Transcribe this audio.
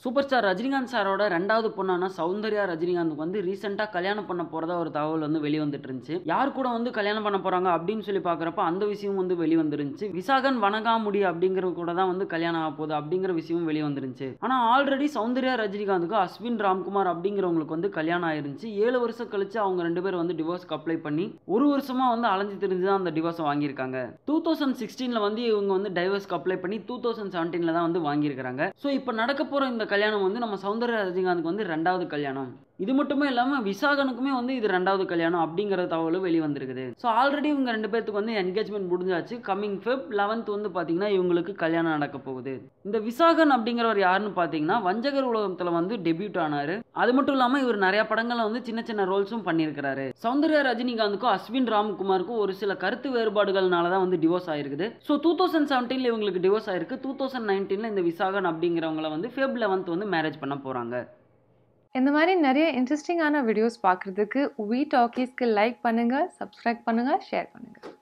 Super star Rajinikanth சாரோட 2வது பொண்ணான சௌந்தர்யா ரஜினிகாந்துக்கு வந்து ரீசெண்டா கல்யாணம் பண்ண போறதா ஒரு தகவல் வந்து வெளிவந்துட்டு இருந்துச்சு. யார் கூட வந்து கல்யாணம் பண்ண போறாங்க அப்படின்னு சொல்லி பார்க்குறப்ப அந்த விஷயம் வந்து வெளிவந்துருந்துச்சு. விசாகன் வனகாமுடி அப்படிங்கிறவங்க கூட தான் வந்து கல்யாணம் ஆக போகுது அப்படிங்கிற விஷயமும் வெளிவந்துருந்துச்சு. ஆனா ஆல்ரெடி சௌந்தர்யா ரஜினிகாந்துக்கு அஸ்வின் ராம்குமார் அப்படிங்கிறவங்களுக்கு வந்து கல்யாணம் ஆயிருந்துச்சு. 7 வருஷம் கழிச்சு அவங்க 2 பேரும் வந்து டிவோர்ஸ்க்கு அப்ளை பண்ணி ஒரு வருஷமா வந்து அலைஞ்சு திரிஞ்சு தான் அந்த டிவோர்ஸை வாங்கியிருக்காங்க. 2016ல வந்து இவங்க வந்து டைவர்ஸ்க்கு அப்ளை பண்ணி 2017ல தான் வந்து வாங்கியிருக்காங்க. ஸோ இப்போ நடக்க போற இந்த கல்யாணம் வந்து நம்ம சௌந்தர்யா ரஜினிகாந்துக்கு வந்து 2வது கல்யாணம். இது மட்டுமே இல்லாம விசாகனுக்குமே வந்து இது 2வது கல்யாணம் அப்படிங்கிற தகவலும் வெளிவந்திருக்குது. ஸோ ஆல்ரெடி இவங்க 2 பேத்துக்கு வந்து என்கேஜ்மெண்ட் முடிஞ்சாச்சு. கம்மிங் Feb 11th வந்து பாத்தீங்கன்னா இவங்களுக்கு கல்யாணம் நடக்க போகுது. இந்த விசாகன் அப்படிங்கிறவர் யாருன்னு பாத்தீங்கன்னா வஞ்சகர் உலகத்துல வந்து டெபியூட் ஆனாரு. அது மட்டும் இல்லாம இவர் நிறைய படங்கள்ல வந்து சின்ன சின்ன ரோல்ஸும் பண்ணியிருக்கிறாரு. சௌந்தர்யா ரஜினிகாந்துக்கும் அஸ்வின் ராம்குமாருக்கும் ஒரு சில கருத்து வேறுபாடுகள்னால தான் வந்து டிவோர்ஸ் ஆயிருக்குது. ஸோ 2017ல இவங்களுக்கு டிவோர்ஸ் ஆயிருக்கு. 2019ல இந்த விசாகன் அப்படிங்கிறவங்கள வந்து Feb 11th வந்து மேரேஜ் பண்ண போறாங்க. இந்த மாதிரி நிறைய இன்ட்ரெஸ்டிங்கான வீடியோஸ் பார்க்குறதுக்கு வி டாக்கீஸ்க்கு லைக் பண்ணுங்க, சப்ஸ்கிரைப் பண்ணுங்க, ஷேர் பண்ணுங்க.